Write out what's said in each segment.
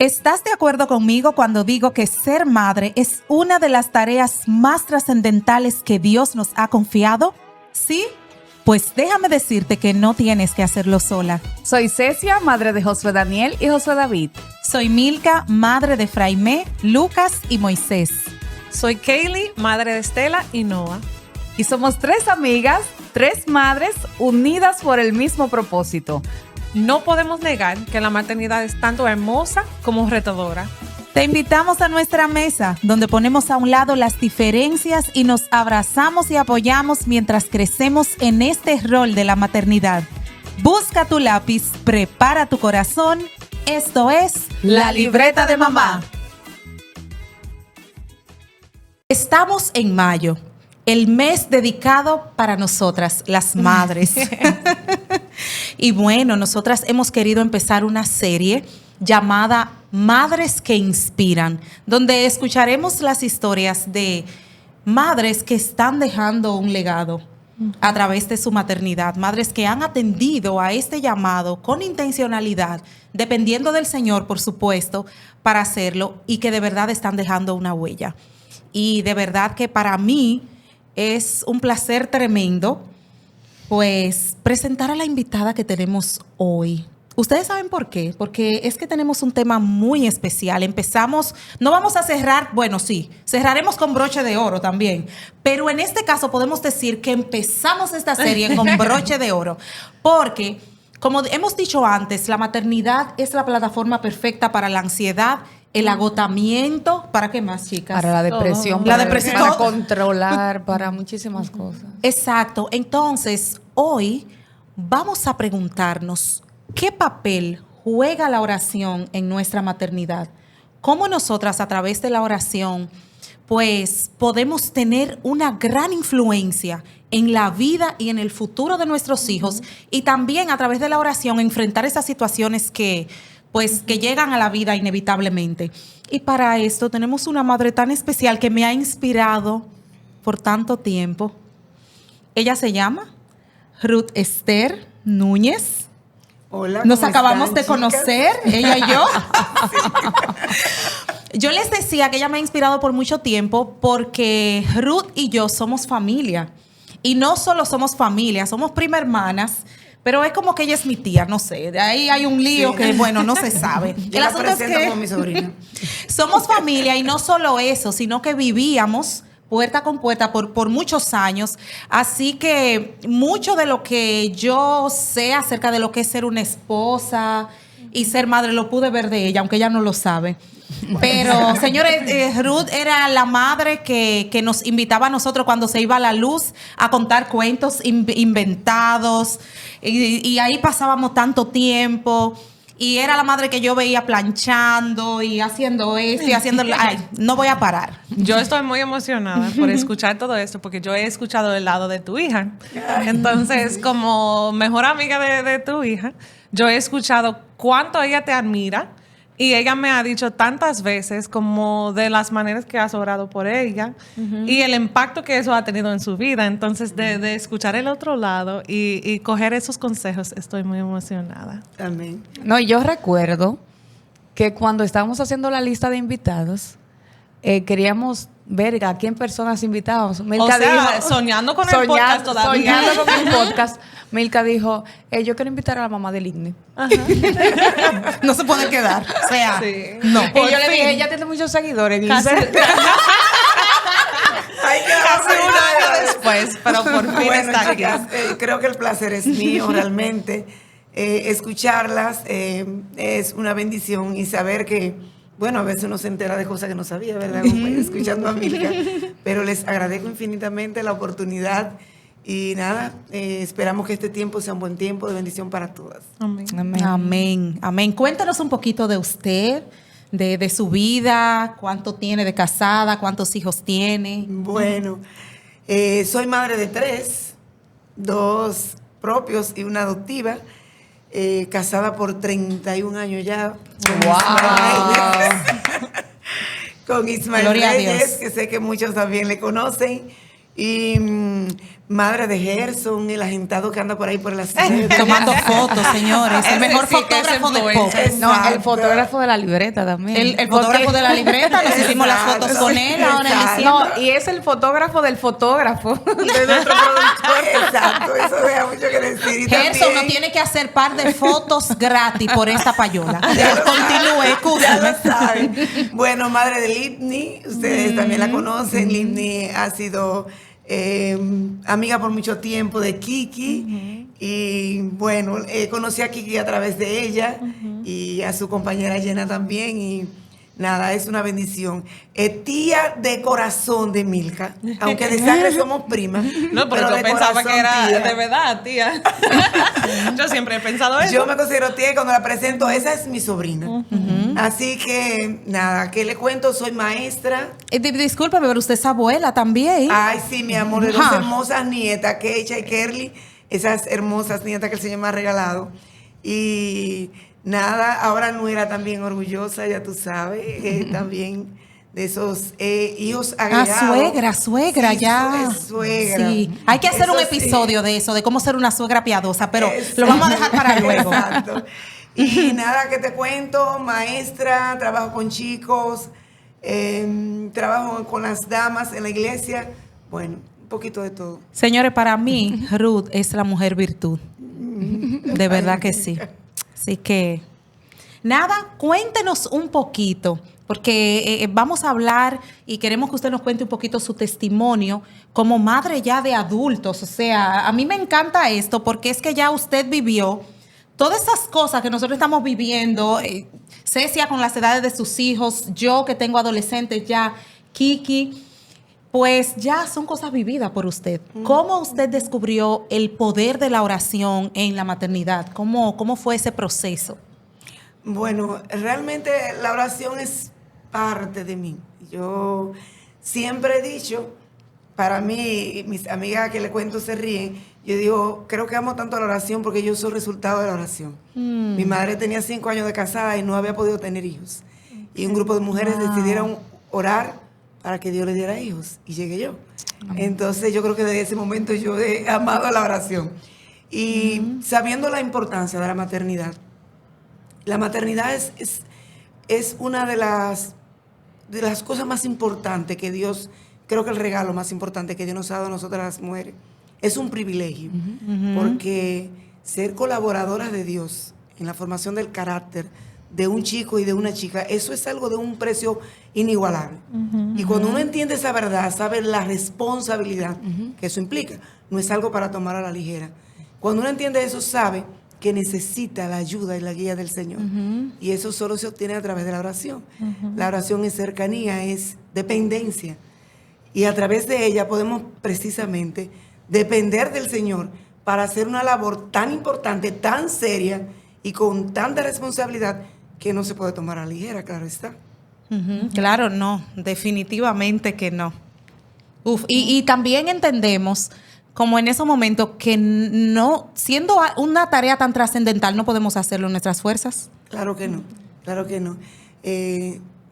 ¿Estás de acuerdo conmigo cuando digo que ser madre es una de las tareas más trascendentales que Dios nos ha confiado? ¿Sí? Pues déjame decirte que no tienes que hacerlo sola. Soy Cecia, madre de Josué Daniel y Josué David. Soy Milka, madre de Fraimé, Lucas y Moisés. Soy Kaylee, madre de Estela y Noah. Y somos 3 amigas, 3 madres unidas por el mismo propósito. No podemos negar que la maternidad es tanto hermosa como retadora. Te invitamos a nuestra mesa, donde ponemos a un lado las diferencias y nos abrazamos y apoyamos mientras crecemos en este rol de la maternidad. Busca tu lápiz, prepara tu corazón. Esto es La Libreta de Mamá. Estamos en mayo, el mes dedicado para nosotras, las madres. Y bueno, nosotras hemos querido empezar una serie llamada Madres que Inspiran, donde escucharemos las historias de madres que están dejando un legado a través de su maternidad, madres que han atendido a este llamado con intencionalidad, dependiendo del Señor, por supuesto, para hacerlo y que de verdad están dejando una huella. Y de verdad que para mí es un placer tremendo, pues, presentar a la invitada que tenemos hoy. ¿Ustedes saben por qué? Porque es que tenemos un tema muy especial. Empezamos, no vamos a cerrar, bueno, sí, cerraremos con broche de oro también, pero en este caso podemos decir que empezamos esta serie con broche de oro, porque, como hemos dicho antes, la maternidad es la plataforma perfecta para la ansiedad, el agotamiento, ¿para qué más, chicas? Para la depresión, para controlar, para muchísimas cosas. Exacto. Entonces, hoy vamos a preguntarnos qué papel juega la oración en nuestra maternidad. Cómo nosotras, a través de la oración, pues podemos tener una gran influencia en la vida y en el futuro de nuestros hijos, y también a través de la oración enfrentar esas situaciones que llegan a la vida inevitablemente. Y para esto tenemos una madre tan especial que me ha inspirado por tanto tiempo. Ella se llama Ruth Esther Núñez. Hola, nos ¿cómo acabamos están, de chicas? conocer, ella y yo. Yo les decía que ella me ha inspirado por mucho tiempo porque Ruth y yo somos familia. Y no solo somos familia, somos prima hermanas. Pero es como que ella es mi tía, no sé. De ahí hay un lío que, bueno, no se sabe. Yo la presento como mi sobrina. Somos familia, y no solo eso, sino que vivíamos puerta con puerta por muchos años. Así que mucho de lo que yo sé acerca de lo que es ser una esposa y ser madre lo pude ver de ella, aunque ella no lo sabe. Pero, señores, Ruth era la madre que nos invitaba a nosotros cuando se iba a la luz a contar cuentos inventados, y ahí pasábamos tanto tiempo. Y era la madre que yo veía planchando y haciendo esto y haciendo... Ay, no voy a parar. Yo estoy muy emocionada por escuchar todo esto, porque yo he escuchado el lado de tu hija. Entonces, como mejor amiga de tu hija, yo he escuchado cuánto ella te admira. Y ella me ha dicho tantas veces como de las maneras que has orado por ella y el impacto que eso ha tenido en su vida. Entonces, de escuchar el otro lado y coger esos consejos, estoy muy emocionada. Amén. No, y yo recuerdo que cuando estábamos haciendo la lista de invitados, queríamos ver a quién personas invitábamos. Milka dijo, soñando con el podcast todavía. Soñando con el podcast. Milka dijo, yo quiero invitar a la mamá del Igni. No se puede quedar. O sea, Sí. no. Y yo le dije, ella tiene muchos seguidores. Casi, Ay, qué casi un barbaridad. año después, pero por fin Bueno, está aquí. chicas, creo que el placer es mío realmente. Escucharlas es una bendición, y saber que, bueno, a veces uno se entera de cosas que no sabía, ¿verdad? Como escuchando a Milka. Pero les agradezco infinitamente la oportunidad. Y nada, esperamos que este tiempo sea un buen tiempo de bendición para todas. Amén. Amén, amén. Cuéntanos un poquito de usted, de su vida, cuánto tiene de casada, cuántos hijos tiene. Bueno, soy madre de 3, 2 propios y una adoptiva, casada por 31 años ya. Con Ismael Gloria a Reyes, Dios. que sé que muchos también le conocen. Y madre de Gerson, el agentado que anda por ahí por la ciudad. Tomando fotos, señores. El Ese mejor sí que es fotógrafo de pop. influencer. No, el Exacto. fotógrafo de la libreta también. El fotógrafo de la libreta, nos hicimos las Exacto. fotos con él ahora en Exacto. diciembre. No, y es el fotógrafo del fotógrafo. De nuestro productor. Exacto, eso deja mucho que decir. Y Gerson también- no tiene que hacer par de fotos gratis por esta payola. Continúe, Ya escúchame. lo saben. Bueno, madre de Livni, ustedes también la conocen. Livni ha sido amiga por mucho tiempo de Kiki. Y bueno, conocí a Kiki a través de ella y a su compañera Jenna también. Y nada, es una bendición. Tía de corazón de Milka, aunque de sangre somos primas. No, pero yo de pensaba corazón, que era tía. de verdad, tía. Yo siempre he pensado eso. Yo me considero tía y cuando la presento, esa es mi sobrina. Así que, nada, ¿qué le cuento? Soy maestra. Discúlpeme, pero usted es abuela también. Ay, sí, mi amor, de dos Ajá. hermosas nietas, Keisha y Kerly, esas hermosas nietas que el Señor me ha regalado. Y nada, ahora nuera también orgullosa, ya tú sabes, también de esos hijos agregados. Suegra, Sí, ya. suegra. Sí. Hay que hacer un Eso sí. episodio de eso, de cómo ser una suegra piadosa, pero Exacto. lo vamos a dejar para luego. Exacto. Y nada, que te cuento, maestra, trabajo con chicos, trabajo con las damas en la iglesia, bueno, un poquito de todo. Señores, para mí, Ruth es la mujer virtud. De verdad que sí. Así que, nada, cuéntenos un poquito, porque vamos a hablar y queremos que usted nos cuente un poquito su testimonio como madre ya de adultos. O sea, a mí me encanta esto porque es que ya usted vivió todas esas cosas que nosotros estamos viviendo, Cecia con las edades de sus hijos, yo que tengo adolescentes ya, Kiki. Pues ya son cosas vividas por usted. ¿Cómo usted descubrió el poder de la oración en la maternidad? ¿Cómo fue ese proceso? Bueno, realmente la oración es parte de mí. Yo siempre he dicho, para mí, mis amigas que le cuento se ríen, yo digo, creo que amo tanto la oración porque yo soy resultado de la oración. Mi madre tenía 5 años de casada y no había podido tener hijos. Y un grupo de mujeres decidieron orar para que Dios le diera hijos. Y llegué yo. Entonces yo creo que desde ese momento yo he amado la oración. Y sabiendo la importancia de la maternidad es una de las cosas más importantes que Dios, creo que el regalo más importante que Dios nos ha dado a nosotras las mujeres. Es un privilegio, porque ser colaboradoras de Dios en la formación del carácter de un chico y de una chica, eso es algo de un precio inigualable. Y cuando uno entiende esa verdad, sabe la responsabilidad que eso implica. No es algo para tomar a la ligera. Cuando uno entiende eso, sabe que necesita la ayuda y la guía del Señor. Y eso solo se obtiene a través de la oración. La oración es cercanía, es dependencia. Y a través de ella podemos precisamente depender del Señor para hacer una labor tan importante, tan seria y con tanta responsabilidad que no se puede tomar a la ligera, claro está. Claro, no, definitivamente que no. Y también entendemos, como en esos momentos, que no, siendo una tarea tan trascendental, no podemos hacerlo en nuestras fuerzas. Claro que no, claro que no.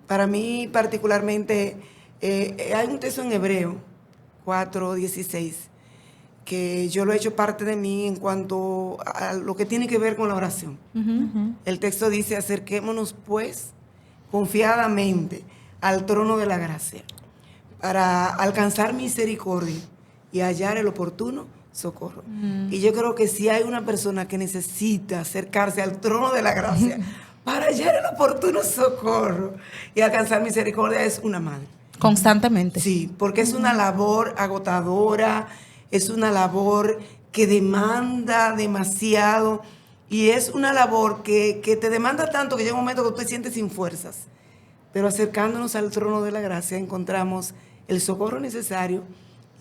Para mí particularmente, hay un texto en Hebreo 4:16 que yo lo he hecho parte de mí en cuanto a lo que tiene que ver con la oración. El texto dice, acerquémonos pues confiadamente al trono de la gracia para alcanzar misericordia y hallar el oportuno socorro. Y yo creo que si hay una persona que necesita acercarse al trono de la gracia para hallar el oportuno socorro y alcanzar misericordia, es una madre. Constantemente. Sí, porque es una labor agotadora, es una labor que demanda demasiado y es una labor que te demanda tanto que llega un momento que tú te sientes sin fuerzas. Pero acercándonos al trono de la gracia encontramos el socorro necesario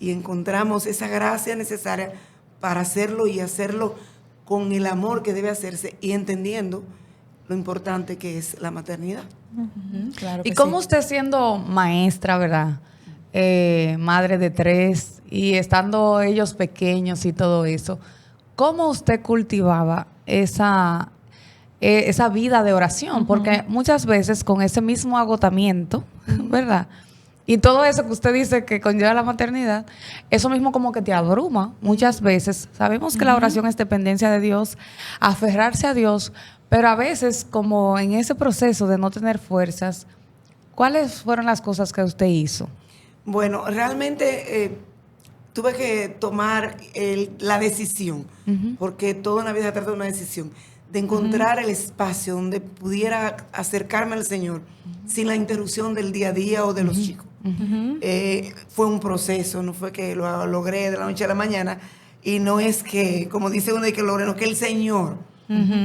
y encontramos esa gracia necesaria para hacerlo y hacerlo con el amor que debe hacerse y entendiendo lo importante que es la maternidad. Claro ¿Y que cómo sí. usted siendo maestra, verdad? Madre de 3 y estando ellos pequeños y todo eso, ¿cómo usted cultivaba esa vida de oración? Porque muchas veces con ese mismo agotamiento, ¿verdad? Y todo eso que usted dice que conlleva la maternidad, eso mismo como que te abruma muchas veces. Sabemos que la oración es dependencia de Dios, aferrarse a Dios, pero a veces como en ese proceso de no tener fuerzas, ¿cuáles fueron las cosas que usted hizo? Bueno, realmente tuve que tomar la decisión, porque toda una vida trata de una decisión, de encontrar el espacio donde pudiera acercarme al Señor sin la interrupción del día a día o de los chicos. Fue un proceso, no fue que lo logré de la noche a la mañana, y no es que, como dice uno, de que logré, no, que el Señor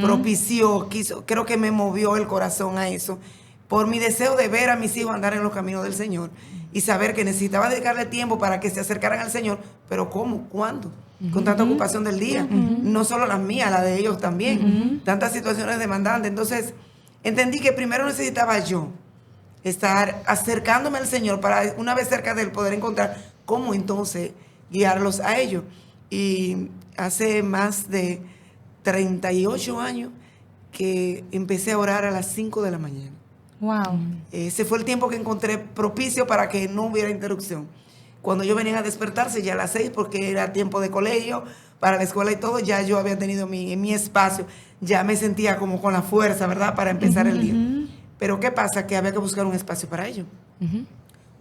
propició, quiso, creo que me movió el corazón a eso, por mi deseo de ver a mis hijos andar en los caminos del Señor y saber que necesitaba dedicarle tiempo para que se acercaran al Señor, pero ¿cómo? ¿Cuándo? Con tanta ocupación del día, no solo las mías, la de ellos también, tantas situaciones demandantes. Entonces, entendí que primero necesitaba yo estar acercándome al Señor para, una vez cerca de Él, poder encontrar cómo entonces guiarlos a ellos. Y hace más de 38 años que empecé a orar a las 5 de la mañana. Wow. Ese fue el tiempo que encontré propicio para que no hubiera interrupción. Cuando yo venía a despertarse ya a las 6, porque era tiempo de colegio, para la escuela y todo, ya yo había tenido mi espacio, ya me sentía como con la fuerza, ¿verdad?, para empezar el día. Pero ¿qué pasa? Que había que buscar un espacio para ello.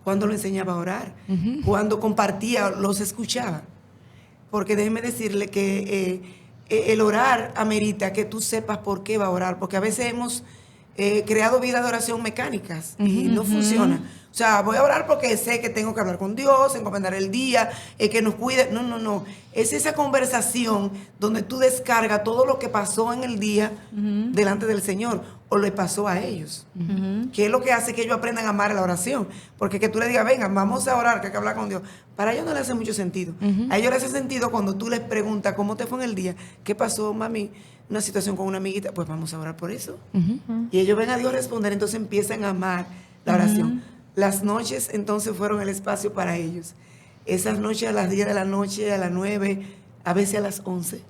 Cuando lo enseñaba a orar, cuando compartía, los escuchaba. Porque déjeme decirle que el orar amerita que tú sepas por qué va a orar, porque a veces hemos creado vidas de oración mecánicas y no funciona. O sea, voy a orar porque sé que tengo que hablar con Dios, encomendar el día, que nos cuide. No. Es esa conversación donde tú descargas todo lo que pasó en el día delante del Señor o le pasó a ellos. Que es lo que hace que ellos aprendan a amar la oración. Porque que tú le digas, venga, vamos a orar, que hay que hablar con Dios. Para ellos no le hace mucho sentido. A ellos les hace sentido cuando tú les preguntas cómo te fue en el día. ¿Qué pasó, mami? Una situación con una amiguita. Pues vamos a orar por eso. Y ellos ven a Dios responder, entonces empiezan a amar la oración. Las noches entonces fueron el espacio para ellos. Esas noches a las 10 de la noche, a las 9, a veces a las 11,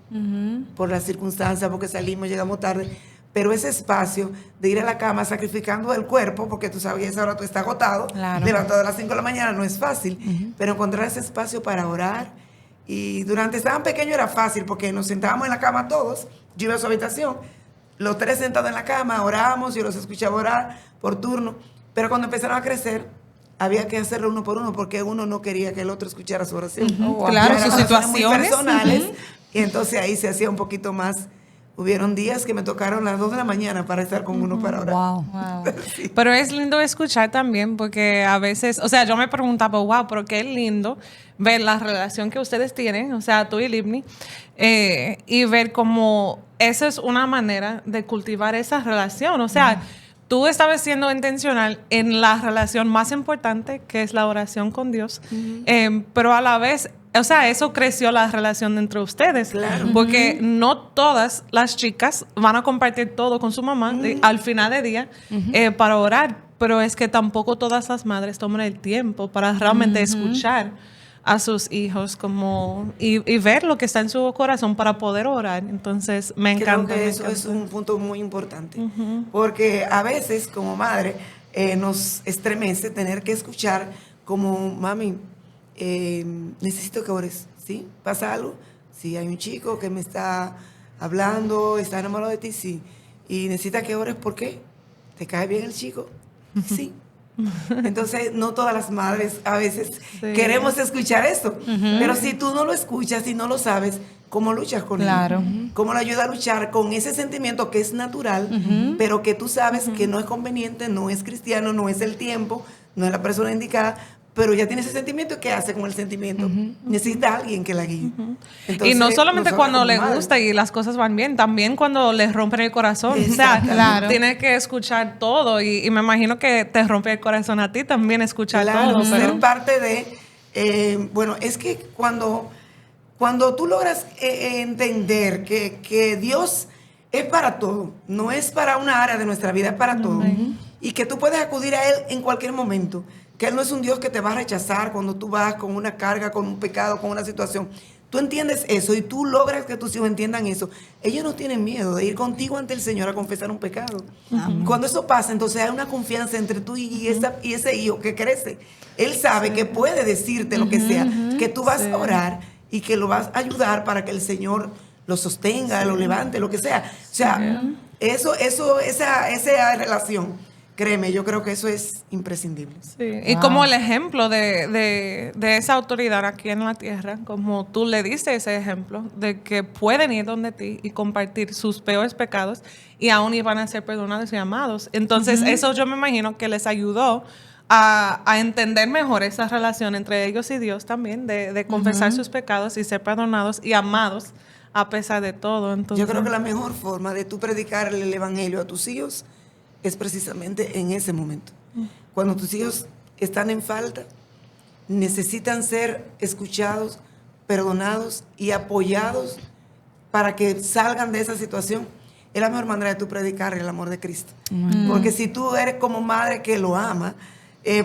por las circunstancias, porque salimos, llegamos tarde. Pero ese espacio de ir a la cama sacrificando el cuerpo, porque tú sabes, a esa hora tú estás agotado, levantado a las 5 de la mañana, no es fácil. Pero encontrar ese espacio para orar. Y durante estaban pequeños era fácil, porque nos sentábamos en la cama todos, yo iba a su habitación, los tres sentados en la cama, orábamos, yo los escuchaba orar por turno. Pero cuando empezaron a crecer, había que hacerlo uno por uno, porque uno no quería que el otro escuchara su oración. Claro, sus situaciones muy situaciones personales. Y entonces ahí se hacía un poquito más. Hubieron días que me tocaron las 2 de la mañana para estar con uno para orar. Wow. Sí. Pero es lindo escuchar también, porque a veces, o sea, yo me preguntaba, wow, pero qué lindo ver la relación que ustedes tienen, o sea, tú y Livni, y ver cómo esa es una manera de cultivar esa relación. O sea, tú estabas siendo intencional en la relación más importante, que es la oración con Dios, pero a la vez, o sea, eso creció la relación entre ustedes. Claro. Porque no todas las chicas van a compartir todo con su mamá al final del día para orar, pero es que tampoco todas las madres toman el tiempo para realmente escuchar a sus hijos como y ver lo que está en su corazón para poder orar. Entonces, me encanta. Creo que eso es un punto muy importante, porque a veces como madre nos estremece tener que escuchar como, mami, necesito que ores, ¿sí? ¿Pasa algo? Sí, hay un chico que me está hablando, está enamorado de ti, sí. Y necesita que ores, ¿por qué? ¿Te cae bien el chico? Sí. Entonces, no todas las madres a veces queremos escuchar esto, pero si tú no lo escuchas y no lo sabes, ¿cómo luchas con él? ¿Cómo le ayuda a luchar con ese sentimiento que es natural, pero que tú sabes que no es conveniente, no es cristiano, no es el tiempo, no es la persona indicada, pero ya tiene ese sentimiento? ¿Qué hace con el sentimiento? Necesita a alguien que la guíe. Entonces, y no solamente cuando le madres, gusta y las cosas van bien, también cuando les rompen el corazón. O sea, tienes que escuchar todo y me imagino que te rompe el corazón a ti también escuchar todo. Ser parte de... bueno, es que cuando tú logras entender que Dios es para todo, no es para una área de nuestra vida, es para todo, y que tú puedes acudir a Él en cualquier momento, que Él no es un Dios que te va a rechazar cuando tú vas con una carga, con un pecado, con una situación. tú entiendes eso y tú logras que tus hijos entiendan eso, ellos no tienen miedo de ir contigo ante el Señor a confesar un pecado. Cuando eso pasa, entonces hay una confianza entre tú y ese hijo que crece. Él sabe que puede decirte lo que sea, que tú vas a orar y que lo vas a ayudar para que el Señor lo sostenga, lo levante, lo que sea. O sea, esa relación, créeme, yo creo que eso es imprescindible. Sí. Y como el ejemplo de esa autoridad aquí en la tierra, como tú le diste ese ejemplo de que pueden ir donde ti y compartir sus peores pecados y aún iban a ser perdonados y amados. Entonces, eso yo me imagino que les ayudó a entender mejor esa relación entre ellos y Dios también, de confesar sus pecados y ser perdonados y amados a pesar de todo. Entonces, yo creo que la mejor forma de tú predicar el evangelio a tus hijos es precisamente en ese momento. Cuando tus hijos están en falta, necesitan ser escuchados, perdonados y apoyados para que salgan de esa situación. Es la mejor manera de tú predicar el amor de Cristo. Porque si tú eres como madre que lo ama,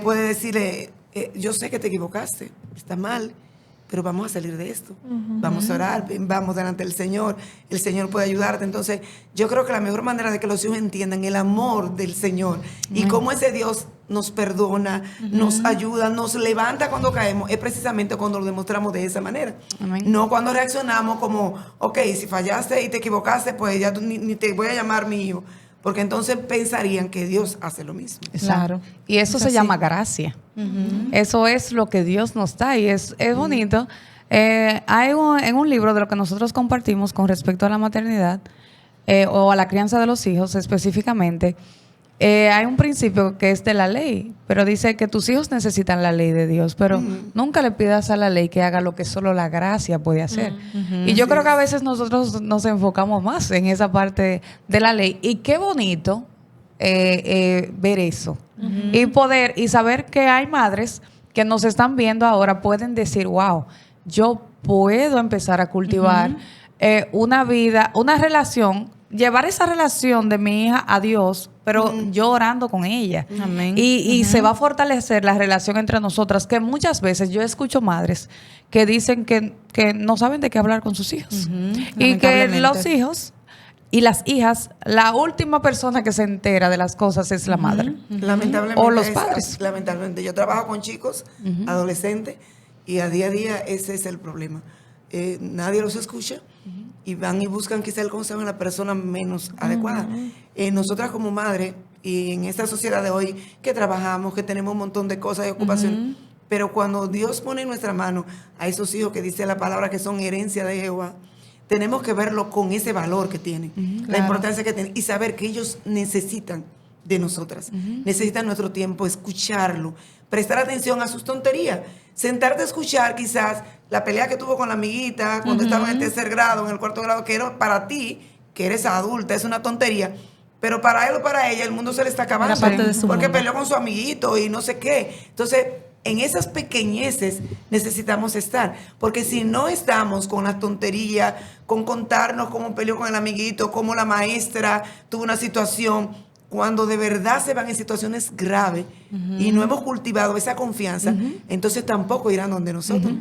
puedes decirle, yo sé que te equivocaste, está mal, pero vamos a salir de esto. Vamos a orar, vamos delante del Señor. El Señor puede ayudarte. Entonces, yo creo que la mejor manera de que los hijos entiendan el amor del Señor y cómo ese Dios nos perdona, nos ayuda, nos levanta cuando caemos, es precisamente cuando lo demostramos de esa manera. No cuando reaccionamos como, ok, si fallaste y te equivocaste, pues ya ni te voy a llamar mi hijo. Porque entonces pensarían que Dios hace lo mismo. Claro. Y eso se llama gracia. Eso es lo que Dios nos da y es bonito. Hay en un libro de lo que nosotros compartimos con respecto a la maternidad o a la crianza de los hijos específicamente, hay un principio que es de la ley, pero dice que tus hijos necesitan la ley de Dios, pero nunca le pidas a la ley que haga lo que solo la gracia puede hacer. Y yo creo que a veces nosotros nos enfocamos más en esa parte de la ley. Y qué bonito ver eso. Y saber que hay madres que nos están viendo ahora, pueden decir, wow, yo puedo empezar a cultivar una vida, una relación, llevar esa relación de mi hija a Dios, pero yo orando con ella. Amén. Y se va a fortalecer la relación entre nosotras, que muchas veces yo escucho madres que dicen que no saben de qué hablar con sus hijos. Y que los hijos y las hijas, la última persona que se entera de las cosas es la madre. Lamentablemente. O los padres. Lamentablemente. Yo trabajo con chicos, adolescentes, y a día ese es el problema. Nadie los escucha y van y buscan quizá el consejo en la persona menos adecuada. Nosotras como madre y en esta sociedad de hoy que trabajamos, que tenemos un montón de cosas y ocupación, pero cuando Dios pone en nuestra mano a esos hijos que dice la palabra que son herencia de Jehová, tenemos que verlo con ese valor que tienen, la importancia que tienen y saber que ellos necesitan de nosotras, necesitan nuestro tiempo, escucharlo, prestar atención a sus tonterías, sentarte a escuchar quizás la pelea que tuvo con la amiguita cuando estaba en el tercer grado, en el cuarto grado, que era para ti, que eres adulta, es una tontería, pero para él o para ella el mundo se le está acabando porque peleó con su amiguito y no sé qué. Entonces, en esas pequeñeces necesitamos estar, porque si no estamos con la tontería, con contarnos cómo peleó con el amiguito, cómo la maestra tuvo una situación, cuando de verdad se van en situaciones graves y no hemos cultivado esa confianza, entonces tampoco irán donde nosotros,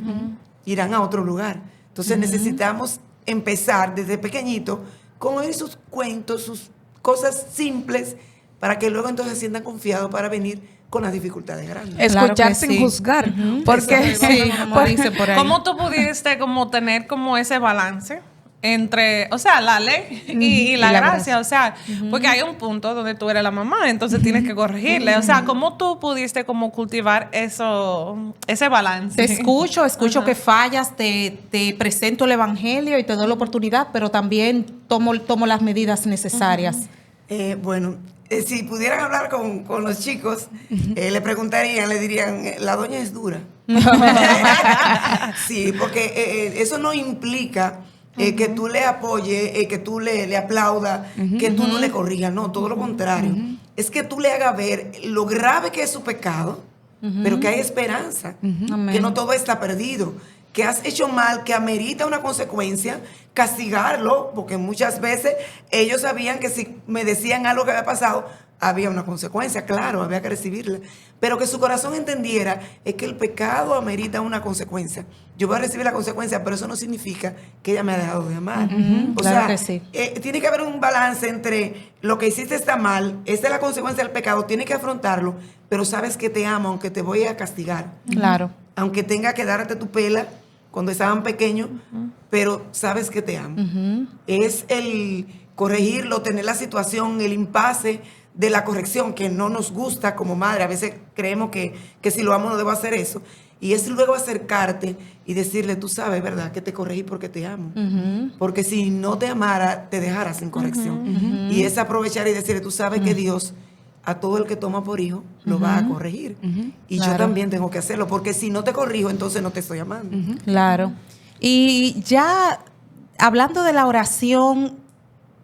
irán a otro lugar. Entonces necesitamos empezar desde pequeñito con oír sus cuentos, sus cosas simples, para que luego entonces se sientan confiados para venir con las dificultades grandes. Escuchar sin juzgar. Porque como dice por ahí. ¿Cómo tú pudiste como tener como ese balance entre, o sea, la ley y la gracia? O sea, porque hay un punto donde tú eres la mamá, entonces tienes que corregirle. O sea, ¿cómo tú pudiste como cultivar ese balance? Te escucho que fallas, te presento el evangelio y te doy la oportunidad, pero también tomo las medidas necesarias. Bueno, si pudieran hablar con los chicos, le preguntarían, le dirían, la doña es dura. Sí, porque eso no implica que tú le apoyes, que tú le aplaudas, que tú no le corrijas, no, todo lo contrario. Es que tú le hagas ver lo grave que es su pecado, pero que hay esperanza, que no todo está perdido, que has hecho mal, que amerita una consecuencia, castigarlo, porque muchas veces ellos sabían que si me decían algo que había pasado, había una consecuencia, claro, había que recibirla, pero que su corazón entendiera es que el pecado amerita una consecuencia. Yo voy a recibir la consecuencia, pero eso no significa que ella me ha dejado de amar. O claro sea, que sí. tiene que haber un balance entre lo que hiciste está mal, esta es la consecuencia del pecado, tienes que afrontarlo, pero sabes que te amo, aunque te voy a castigar. Claro. Aunque tenga que darte tu pela cuando estaban pequeños, pero sabes que te amo. Es el corregirlo, tener la situación, el impasse de la corrección que no nos gusta como madre. A veces creemos que si lo amo no debo hacer eso. Y es luego acercarte y decirle, tú sabes, ¿verdad? Que te corregí porque te amo. Porque si no te amara, te dejara sin corrección. Y es aprovechar y decirle, tú sabes que Dios a todo el que toma por hijo lo va a corregir. Y yo también tengo que hacerlo, porque si no te corrijo, entonces no te estoy amando. Claro. Y ya hablando de la oración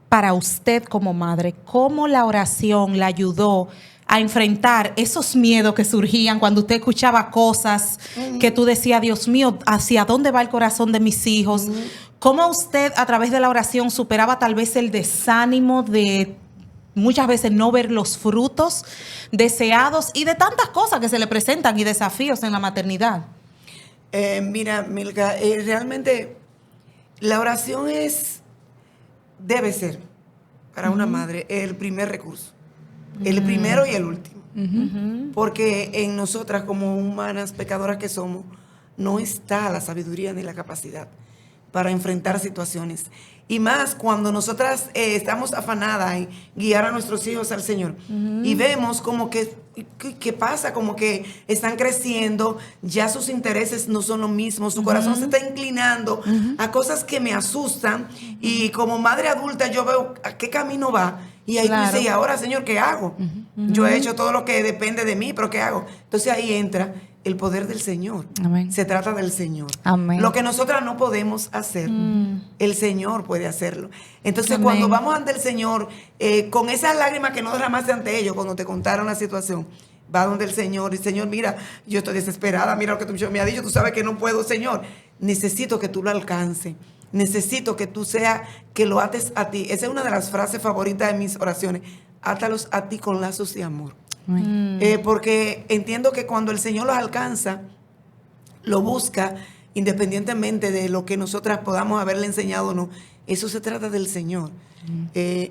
para usted como madre, ¿cómo la oración la ayudó a enfrentar esos miedos que surgían cuando usted escuchaba cosas que tú decías, Dios mío, ¿hacia dónde va el corazón de mis hijos? ¿Cómo usted a través de la oración superaba tal vez el desánimo de muchas veces no ver los frutos deseados y de tantas cosas que se le presentan y desafíos en la maternidad? Mira, Milka, realmente la oración debe ser para una madre el primer recurso, el primero y el último, porque en nosotras como humanas pecadoras que somos no está la sabiduría ni la capacidad para enfrentar situaciones. Y más cuando nosotras estamos afanadas en guiar a nuestros hijos al Señor y vemos como que pasa, como que están creciendo, ya sus intereses no son lo mismo, su corazón se está inclinando a cosas que me asustan y como madre adulta yo veo a qué camino va y ahí tú dices, y ahora Señor, ¿qué hago? Yo he hecho todo lo que depende de mí, pero ¿qué hago? Entonces ahí entra el poder del Señor. Amén. Se trata del Señor. Amén. Lo que nosotras no podemos hacer, el Señor puede hacerlo. Entonces, Amén. cuando vamos ante el Señor, con esas lágrimas que no derramaste ante ellos, cuando te contaron la situación, va donde el Señor y Señor, mira, yo estoy desesperada, mira lo que tú me has dicho, tú sabes que no puedo, Señor. Necesito que tú lo alcances. Necesito que tú seas, que lo ates a ti. Esa es una de las frases favoritas de mis oraciones. Átalos a ti con lazos de amor. Porque entiendo que cuando el Señor los alcanza, lo busca, independientemente de lo que nosotras podamos haberle enseñado o no, eso se trata del Señor.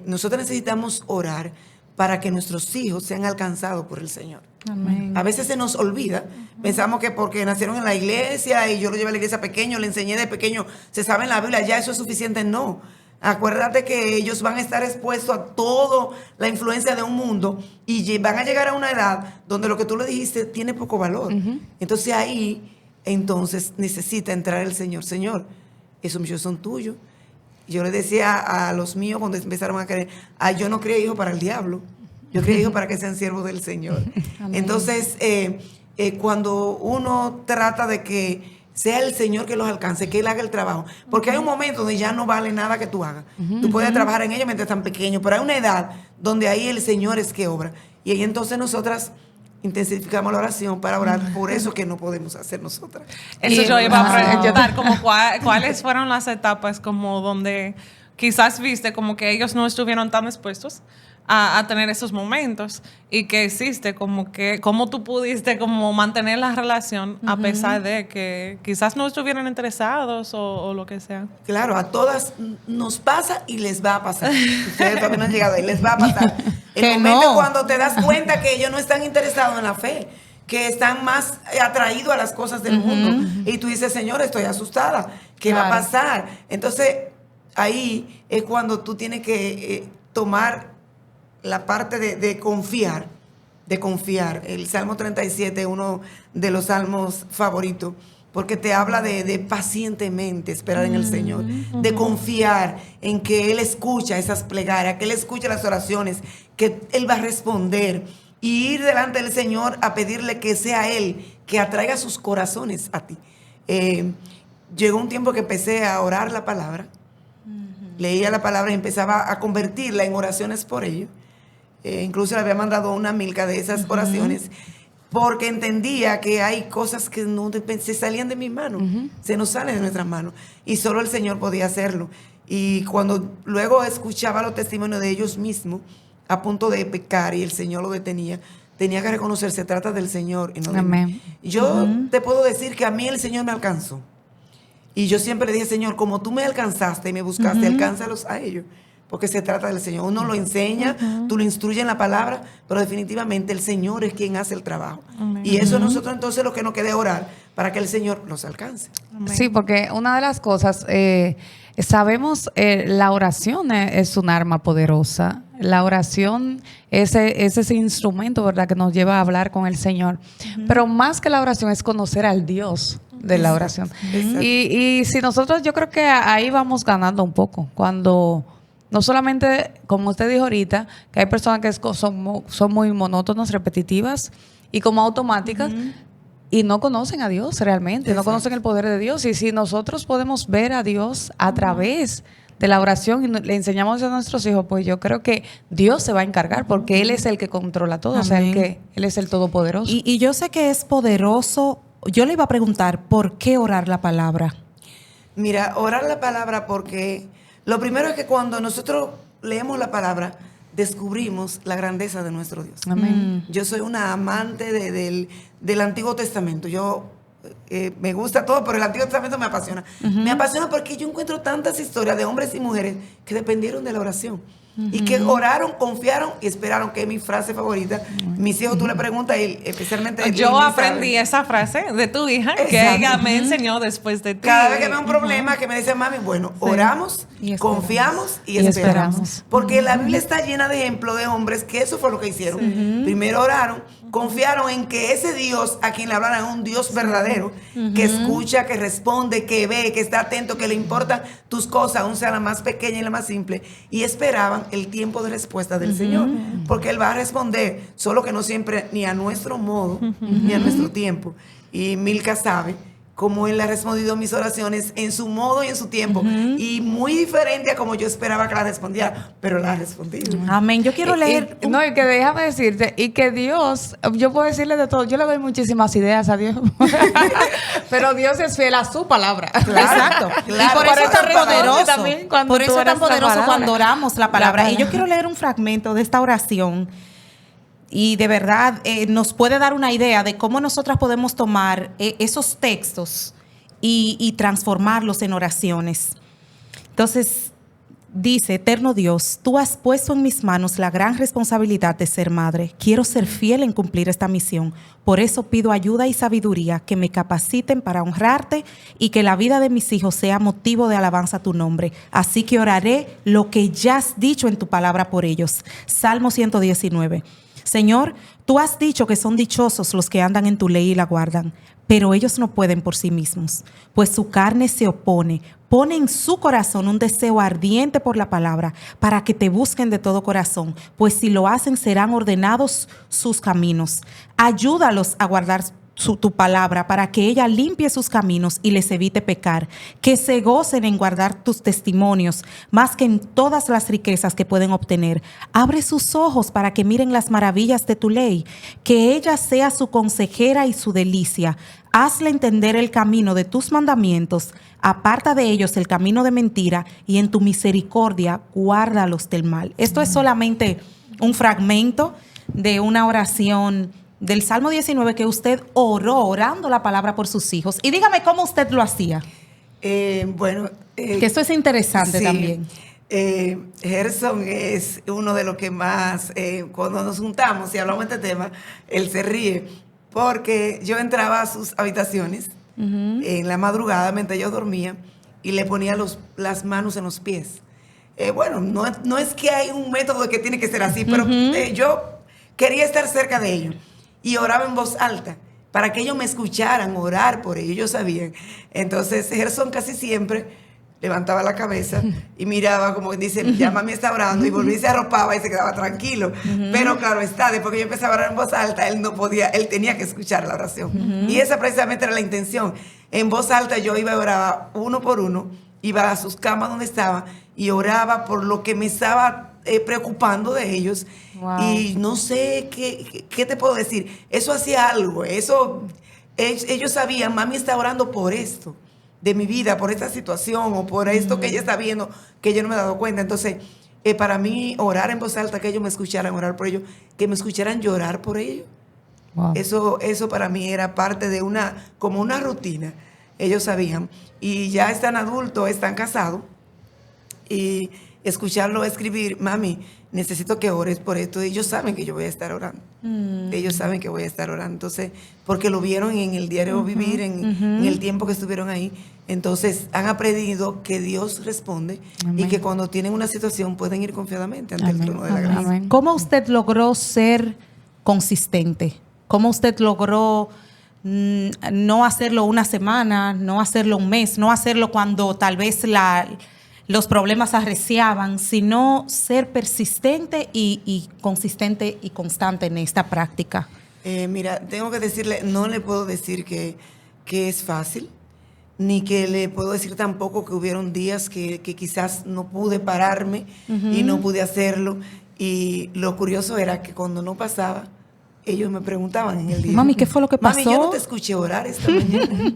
Nosotros necesitamos orar para que nuestros hijos sean alcanzados por el Señor. Amén. A veces se nos olvida, pensamos que porque nacieron en la iglesia y yo lo llevé a la iglesia pequeño, le enseñé de pequeño, se sabe en la Biblia, ya eso es suficiente. No. Acuérdate que ellos van a estar expuestos a toda la influencia de un mundo y van a llegar a una edad donde lo que tú le dijiste tiene poco valor. Entonces ahí, necesita entrar el Señor. Señor, esos mis hijos son tuyos. Yo le decía a los míos cuando empezaron a creer, yo no crié hijos para el diablo, yo crié hijos para que sean siervos del Señor. Entonces, cuando uno trata de que sea el Señor que los alcance, que Él haga el trabajo. Porque hay un momento donde ya no vale nada que tú hagas. Tú puedes trabajar en ellos mientras están pequeños, pero hay una edad donde ahí el Señor es que obra. Y ahí entonces nosotras intensificamos la oración para orar por eso que no podemos hacer nosotras. Eso yo iba a preguntar, como cuáles fueron las etapas como donde quizás viste como que ellos no estuvieron tan expuestos a tener esos momentos y que hiciste como que cómo tú pudiste como mantener la relación a pesar de que quizás no estuvieran interesados o lo que sea. Claro, a todas nos pasa y les va a pasar. Ustedes todavía no han llegado ahí, les va a pasar. El momento cuando te das cuenta que ellos no están interesados en la fe, que están más atraídos a las cosas del mundo. Y tú dices, Señor, estoy asustada. ¿Qué va a pasar? Entonces, ahí es cuando tú tienes que tomar la parte de confiar. El Salmo 37 es uno de los salmos favoritos, porque te habla de pacientemente esperar en el Señor, de confiar en que Él escucha esas plegarias, que Él escucha las oraciones, que Él va a responder y ir delante del Señor a pedirle que sea Él que atraiga sus corazones a ti. Llegó un tiempo que empecé a orar la palabra, leía la palabra y empezaba a convertirla en oraciones por ellos. Incluso le había mandado una Milka de esas oraciones, porque entendía que hay cosas que no se salían de mis manos, se nos salen de nuestras manos, y solo el Señor podía hacerlo. Y cuando luego escuchaba los testimonios de ellos mismos, a punto de pecar y el Señor lo detenía, tenía que reconocer, se trata del Señor y no de mí. Yo te puedo decir que a mí el Señor me alcanzó. Y yo siempre le dije, Señor, como tú me alcanzaste y me buscaste, alcánzalos a ellos. Porque se trata del Señor. Uno lo enseña, tú lo instruyes en la palabra, pero definitivamente el Señor es quien hace el trabajo. Y eso nosotros entonces lo que nos queda es orar para que el Señor los alcance. Sí, porque una de las cosas, sabemos, la oración es un arma poderosa. La oración es ese instrumento, ¿verdad?, que nos lleva a hablar con el Señor. Pero más que la oración es conocer al Dios de la oración. Y si nosotros, yo creo que ahí vamos ganando un poco. Cuando no solamente, como usted dijo ahorita, que hay personas que son muy monótonas, repetitivas y como automáticas, y no conocen a Dios realmente, no conocen el poder de Dios. Y si nosotros podemos ver a Dios a través de la oración y le enseñamos a nuestros hijos, pues yo creo que Dios se va a encargar, porque Él es el que controla todo. Amén. O sea, Él es el todopoderoso. Y yo sé que es poderoso. Yo le iba a preguntar, ¿por qué orar la palabra? Mira, orar la palabra porque lo primero es que cuando nosotros leemos la palabra, descubrimos la grandeza de nuestro Dios. Amén. Yo soy una amante del Antiguo Testamento. Yo me gusta todo, pero el Antiguo Testamento me apasiona. Me apasiona porque yo encuentro tantas historias de hombres y mujeres que dependieron de la oración. Y que oraron, confiaron y esperaron, que es mi frase favorita. Mis hijos, tú le preguntas, y especialmente... Yo aprendí esa frase de tu hija, que ella me enseñó después de ti. Cada vez que veo un problema, que me dice, mami, bueno, oramos, confiamos y esperamos. Porque la Biblia está llena de ejemplos de hombres que eso fue lo que hicieron. Primero oraron, confiaron en que ese Dios a quien le hablaran es un Dios verdadero, que escucha, que responde, que ve, que está atento, que le importan tus cosas, aun sea la más pequeña y la más simple, y esperaban el tiempo de respuesta del Señor, porque Él va a responder, solo que no siempre ni a nuestro modo, ni a nuestro tiempo. Y Milka sabe cómo Él ha respondido mis oraciones en su modo y en su tiempo, y muy diferente a como yo esperaba que la respondiera, pero la ha respondido. Amén. Yo quiero leer... No, y que déjame decirte, y que Dios, yo puedo decirle de todo, yo le doy muchísimas ideas a Dios, pero Dios es fiel a su palabra. Exacto. Claro. Y por eso es tan poderoso. También Por eso es tan poderoso cuando oramos la palabra. La Y yo quiero leer un fragmento de esta oración. Y de verdad nos puede dar una idea de cómo nosotras podemos tomar esos textos y transformarlos en oraciones. Entonces, dice: Eterno Dios, tú has puesto en mis manos la gran responsabilidad de ser madre. Quiero ser fiel en cumplir esta misión. Por eso pido ayuda y sabiduría que me capaciten para honrarte y que la vida de mis hijos sea motivo de alabanza a tu nombre. Así que oraré lo que ya has dicho en tu palabra por ellos. Salmo 119. Señor, tú has dicho que son dichosos los que andan en tu ley y la guardan, pero ellos no pueden por sí mismos, pues su carne se opone. Pone en su corazón un deseo ardiente por la palabra, para que te busquen de todo corazón, pues si lo hacen serán ordenados sus caminos. Ayúdalos a guardar tu palabra, para que ella limpie sus caminos y les evite pecar, que se gocen en guardar tus testimonios más que en todas las riquezas que pueden obtener. Abre sus ojos para que miren las maravillas de tu ley, que ella sea su consejera y su delicia. Hazle entender el camino de tus mandamientos, aparta de ellos el camino de mentira, y en tu misericordia guárdalos del mal. Esto es solamente un fragmento de una oración del Salmo 19 que usted orando la palabra por sus hijos. Y dígame cómo usted lo hacía. Que esto es interesante también. Gerson es uno de los que más, cuando nos juntamos y hablamos de este tema, él se ríe, porque yo entraba a sus habitaciones en la madrugada mientras ellos dormían y le ponía las manos en los pies. No es que hay un método que tiene que ser así, pero yo quería estar cerca de ellos. Y oraba en voz alta para que ellos me escucharan orar por ellos. Ellos sabían. Entonces, Gerson casi siempre levantaba la cabeza y miraba, como dice, ya mami está orando, y volvía y se arropaba y se quedaba tranquilo. Pero claro está, después que yo empezaba a orar en voz alta, él no podía, él tenía que escuchar la oración. Y esa precisamente era la intención. En voz alta yo iba y oraba uno por uno, iba a sus camas donde estaba y oraba por lo que me estaba preocupando de ellos. Wow. Y no sé qué te puedo decir. Eso hacía algo. Ellos sabían, mami está orando por esto de mi vida, por esta situación o por esto que ella está viendo que yo no me he dado cuenta. Entonces para mí orar en voz alta, que ellos me escucharan orar por ellos, que me escucharan llorar por ellos. Wow. Eso para mí era parte de como una rutina. Ellos sabían. Y ya están adultos, están casados. Y escucharlo escribir, mami, necesito que ores por esto. Ellos saben que yo voy a estar orando. Ellos saben que voy a estar orando. Entonces, porque lo vieron en el diario vivir, en el tiempo que estuvieron ahí. Entonces, han aprendido que Dios responde. Amén. Y que cuando tienen una situación pueden ir confiadamente ante el trono de la gracia. Amén. ¿Cómo usted logró ser consistente? ¿Cómo usted logró no hacerlo una semana, no hacerlo un mes, no hacerlo cuando tal vez los problemas arreciaban, sino ser persistente y consistente y constante en esta práctica? Mira, tengo que decirle, no le puedo decir que es fácil, ni que le puedo decir tampoco que hubieron días que quizás no pude pararme y no pude hacerlo. Y lo curioso era que cuando no pasaba, ellos me preguntaban en el día, Mami, ¿qué fue lo que pasó? Mami, yo no te escuché orar esta mañana.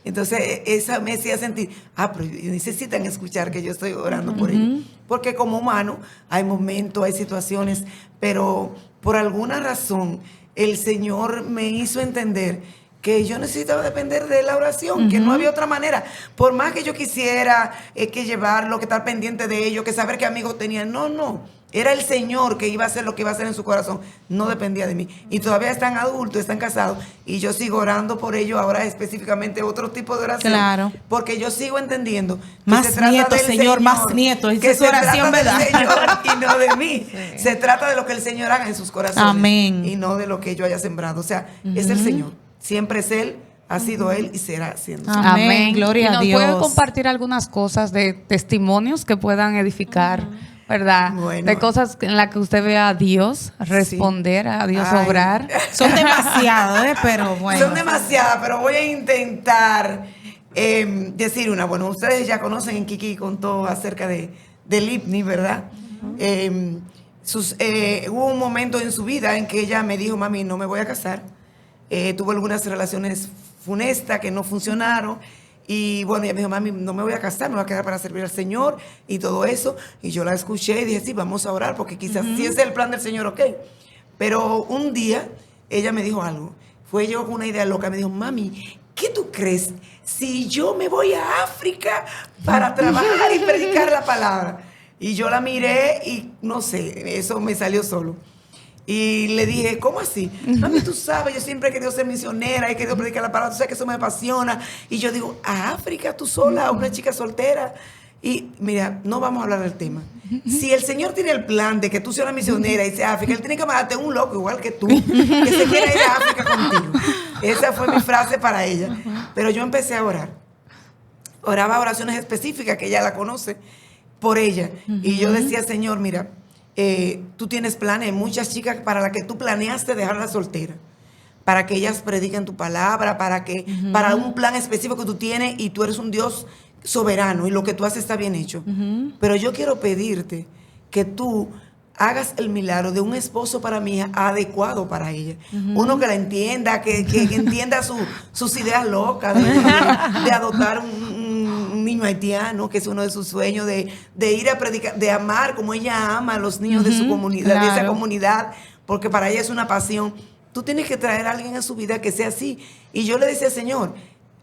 Entonces, esa me hacía sentir, pero necesitan escuchar que yo estoy orando por ellos. Porque como humano hay momentos, hay situaciones, pero por alguna razón el Señor me hizo entender que yo necesitaba depender de la oración, que no había otra manera. Por más que yo quisiera que llevarlo, que estar pendiente de ello, que saber qué amigos tenía, no. Era el Señor que iba a hacer lo que iba a hacer en su corazón. No dependía de mí. Y todavía están adultos, están casados. Y yo sigo orando por ellos. Ahora específicamente otro tipo de oración. Claro. Porque yo sigo entendiendo que Más se trata nietos, del Señor, más nietos. Esa es su oración, ¿verdad? Del Señor y no de mí. Se trata de lo que el Señor haga en sus corazones. Amén. Y no de lo que yo haya sembrado. O sea, es el Señor. Siempre es Él, ha sido Él y será siendo. Amén. Gloria a ¿Y Dios. nos puede compartir algunas cosas de testimonios que puedan edificar, verdad? Bueno. De cosas en las que usted vea a Dios responder, a Dios Ay. obrar. Son demasiados, pero bueno. Son demasiadas, pero voy a intentar decir una. Bueno, ustedes ya conocen, en Kiki contó acerca del IPNI, ¿verdad? Hubo un momento en su vida en que ella me dijo, mami, no me voy a casar. Tuvo algunas relaciones funestas que no funcionaron. Y bueno, ella me dijo, mami, no me voy a casar, me voy a quedar para servir al Señor y todo eso. Y yo la escuché y dije, sí, vamos a orar, porque quizás si es el plan del Señor, ok. Pero un día ella me dijo algo. Llegó con una idea loca. Me dijo, mami, ¿qué tú crees si yo me voy a África para trabajar y predicar la palabra? Y yo la miré y no sé, eso me salió solo. Y le dije, ¿cómo así? Mami, tú sabes, yo siempre he querido ser misionera, he querido predicar la palabra, tú sabes que eso me apasiona. Y yo digo, ¿a África tú sola, una chica soltera? Y mira, no vamos a hablar del tema. Si el Señor tiene el plan de que tú seas una misionera y sea a África, Él tiene que mandarte un loco igual que tú, que se quiera ir a África contigo. Esa fue mi frase para ella. Pero yo empecé a orar. Oraba oraciones específicas que ella la conoce por ella. Y yo decía, Señor, mira, tú tienes planes, muchas chicas para las que tú planeaste dejarla soltera, para que ellas prediquen tu palabra, para un plan específico que tú tienes, y tú eres un Dios soberano y lo que tú haces está bien hecho. Pero yo quiero pedirte que tú hagas el milagro de un esposo para mi hija adecuado para ella. Uno que la entienda, que entienda sus ideas locas de adoptar un niño haitiano, que es uno de sus sueños, de ir a predicar, de amar como ella ama a los niños de su comunidad, de esa comunidad, porque para ella es una pasión. Tú tienes que traer a alguien a su vida que sea así. Y yo le decía, Señor,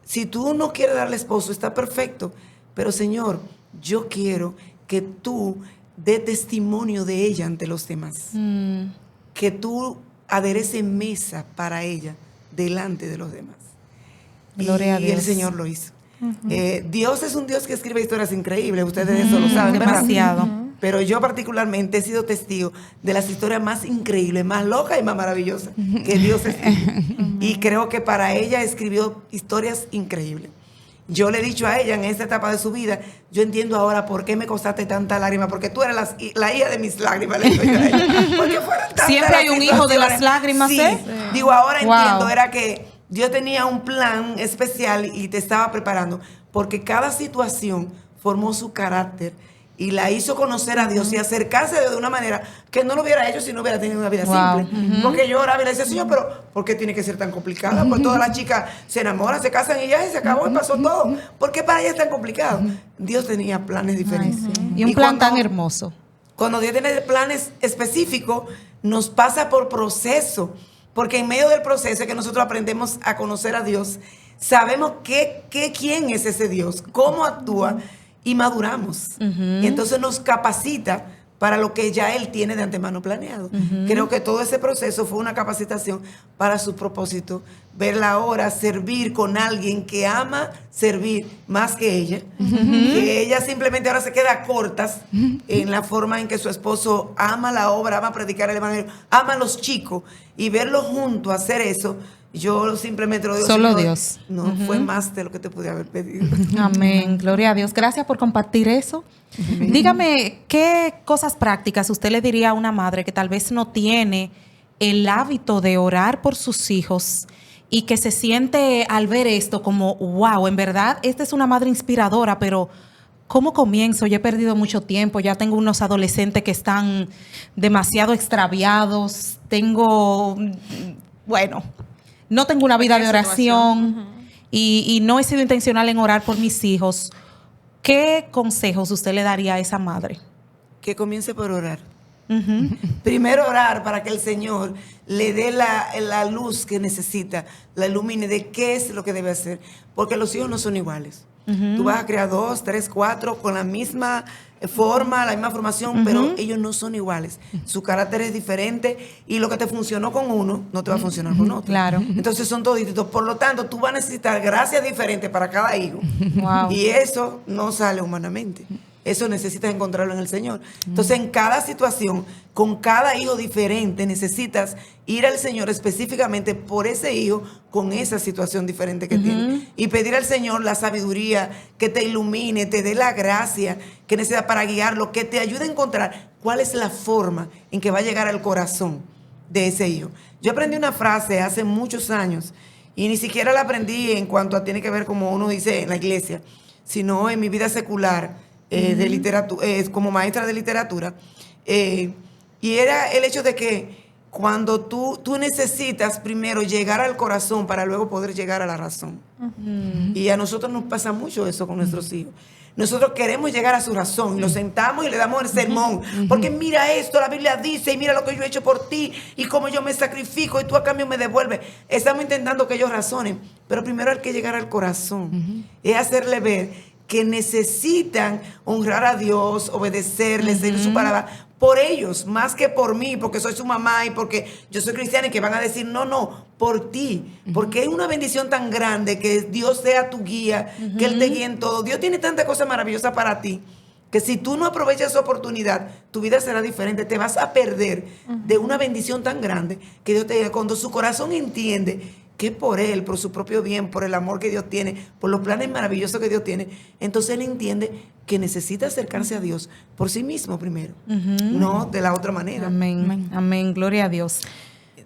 si tú no quieres darle esposo, está perfecto, pero Señor, yo quiero que tú dé testimonio de ella ante los demás. Que tú adereces mesa para ella delante de los demás. Gloria a Dios. Y el Señor lo hizo. Dios es un Dios que escribe historias increíbles, ustedes eso lo saben, ¿verdad? Demasiado. Pero yo particularmente he sido testigo de las historias más increíbles, más locas y más maravillosas que Dios escribe. Y creo que para ella escribió historias increíbles. Yo le he dicho a ella en esta etapa de su vida, yo entiendo ahora por qué me costaste tanta lágrima, porque tú eres la hija de mis lágrimas, le digo yo a ella. Porque fueron tantas Siempre hay un hijo de las situaciones. lágrimas, Sí. ¿eh? Digo, ahora Wow. entiendo, era que Dios tenía un plan especial y te estaba preparando, porque cada situación formó su carácter y la hizo conocer a Dios y acercarse de una manera que no lo hubiera hecho si no hubiera tenido una vida Wow. simple. Porque yo oraba y le decía, Señor, pero ¿por qué tiene que ser tan complicada? Pues todas las chicas se enamoran, se casan y ya se acabó y pasó todo. ¿Por qué para ella es tan complicado? Dios tenía planes diferentes. Y un plan tan hermoso. Cuando Dios tiene planes específicos, nos pasa por proceso. Porque en medio del proceso es que nosotros aprendemos a conocer a Dios, sabemos quién es ese Dios, cómo actúa y maduramos. Y entonces nos capacita para lo que ya Él tiene de antemano planeado. Creo que todo ese proceso fue una capacitación para su propósito, verla ahora servir con alguien que ama servir más que ella, que ella simplemente ahora se queda cortas en la forma en que su esposo ama la obra, ama predicar el evangelio, ama a los chicos, y verlo junto a hacer eso. Yo simplemente lo digo. Solo Señor, Dios. No, fue más de lo que te pude haber pedido. Amén, gloria a Dios. Gracias por compartir eso. Dígame, ¿qué cosas prácticas usted le diría a una madre que tal vez no tiene el hábito de orar por sus hijos y que se siente al ver esto como, wow, en verdad, esta es una madre inspiradora, pero ¿cómo comienzo? Yo he perdido mucho tiempo, ya tengo unos adolescentes que están demasiado extraviados, no tengo una vida de oración y no he sido intencional en orar por mis hijos. ¿Qué consejos usted le daría a esa madre? Que comience por orar. Primero orar para que el Señor le dé la luz que necesita, la ilumine de qué es lo que debe hacer. Porque los hijos no son iguales. Tú vas a crear 2, 3, 4 con la misma forma, la misma formación, pero ellos no son iguales. Su carácter es diferente y lo que te funcionó con uno no te va a funcionar con otro. Claro. Entonces son todos distintos. Por lo tanto, tú vas a necesitar gracias diferentes para cada hijo. Wow. Y eso no sale humanamente. Eso necesitas encontrarlo en el Señor. Entonces, en cada situación, con cada hijo diferente, necesitas ir al Señor específicamente por ese hijo con esa situación diferente que tiene. Y pedir al Señor la sabiduría, que te ilumine, te dé la gracia que necesitas para guiarlo, que te ayude a encontrar cuál es la forma en que va a llegar al corazón de ese hijo. Yo aprendí una frase hace muchos años y ni siquiera la aprendí en cuanto a tiene que ver como uno dice en la iglesia, sino en mi vida secular. De literatura, como maestra de literatura, y era el hecho de que cuando tú necesitas primero llegar al corazón para luego poder llegar a la razón. Y a nosotros nos pasa mucho eso con nuestros hijos. Nosotros queremos llegar a su razón y nos sentamos y le damos el sermón, porque mira esto, la Biblia dice, y mira lo que yo he hecho por ti, y cómo yo me sacrifico, y tú a cambio me devuelves. Estamos intentando que ellos razonen, pero primero hay que llegar al corazón, es hacerle ver que necesitan honrar a Dios, obedecerle, seguir su palabra, por ellos, más que por mí, porque soy su mamá y porque yo soy cristiana, y que van a decir, no, por ti, porque es una bendición tan grande que Dios sea tu guía, que Él te guíe en todo. Dios tiene tantas cosas maravillosas para ti, que si tú no aprovechas esa oportunidad, tu vida será diferente, te vas a perder de una bendición tan grande que Dios te diga. Cuando su corazón entiende que por Él, por su propio bien, por el amor que Dios tiene, por los planes maravillosos que Dios tiene, entonces Él entiende que necesita acercarse a Dios por sí mismo primero, no de la otra manera. Amén, amén, gloria a Dios.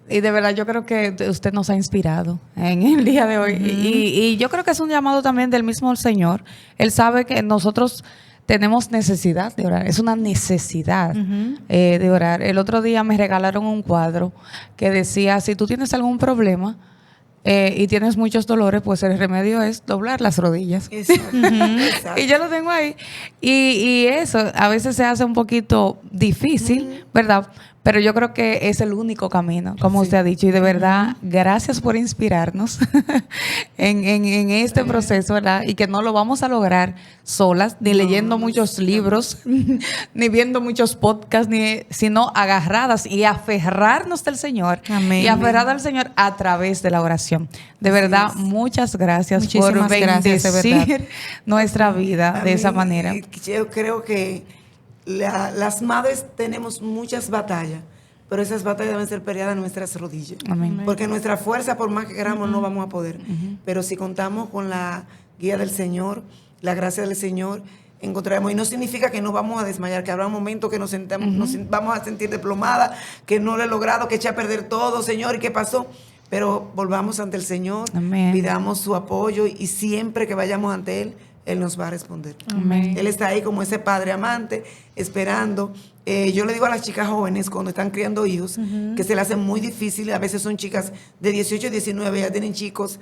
Y de verdad yo creo que usted nos ha inspirado en el día de hoy. Y yo creo que es un llamado también del mismo Señor. Él sabe que nosotros tenemos necesidad de orar. Es una necesidad de orar. El otro día me regalaron un cuadro que decía, si tú tienes algún problema y tienes muchos dolores, pues el remedio es doblar las rodillas. Exacto. Exacto. Y yo lo tengo ahí. Y eso a veces se hace un poquito difícil, ¿verdad? Pero yo creo que es el único camino, como usted ha dicho. Y de verdad, gracias por inspirarnos en este proceso, ¿verdad? Y que no lo vamos a lograr solas, ni leyendo muchos libros, ni viendo muchos podcasts, sino agarradas y aferrarnos del Señor. Amén. Y aferradas al Señor a través de la oración. De verdad, muchas gracias Muchísimas por gracias, de bendecir verdad. nuestra vida de esa Amén. manera. Yo creo que las madres tenemos muchas batallas, pero esas batallas deben ser peleadas en nuestras rodillas. Amén. Porque nuestra fuerza, por más que queramos, no vamos a poder. Pero si contamos con la guía del Señor, la gracia del Señor, encontraremos. Y no significa que nos vamos a desmayar, que habrá un momento que nos vamos a sentir desplomadas, que no lo he logrado, que eché a perder todo, Señor, ¿y qué pasó? Pero volvamos ante el Señor, Amén. pidamos su apoyo, y siempre que vayamos ante Él, Él nos va a responder. Amén. Él está ahí como ese padre amante, esperando. Yo le digo a las chicas jóvenes cuando están criando hijos, que se le hacen muy difícil. A veces son chicas de 18, 19, ya tienen chicos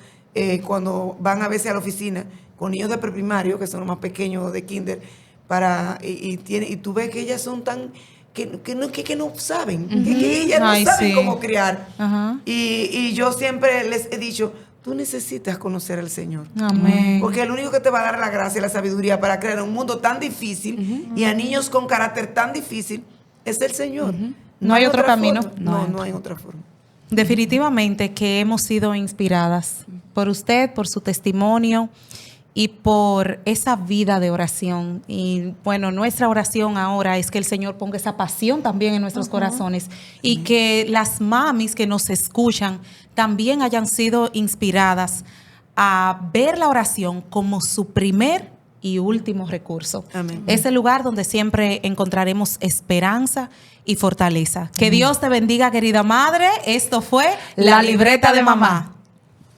cuando van a veces a la oficina con niños de preprimario, que son los más pequeños de kinder, y tú ves que ellas son tan que no saben, que ellas no Ay, saben sí. cómo criar. Ajá. Y yo siempre les he dicho, tú necesitas conocer al Señor. Amén. Porque el único que te va a dar la gracia y la sabiduría para crear un mundo tan difícil y a niños con carácter tan difícil es el Señor. No hay otro otra camino. forma. No hay otra forma. Definitivamente que hemos sido inspiradas por usted, por su testimonio y por esa vida de oración. Y bueno, nuestra oración ahora es que el Señor ponga esa pasión también en nuestros corazones y que las mamis que nos escuchan también hayan sido inspiradas a ver la oración como su primer y último recurso. Amén. Es el lugar donde siempre encontraremos esperanza y fortaleza. Que Dios te bendiga, querida madre. Esto fue La Libreta de Mamá.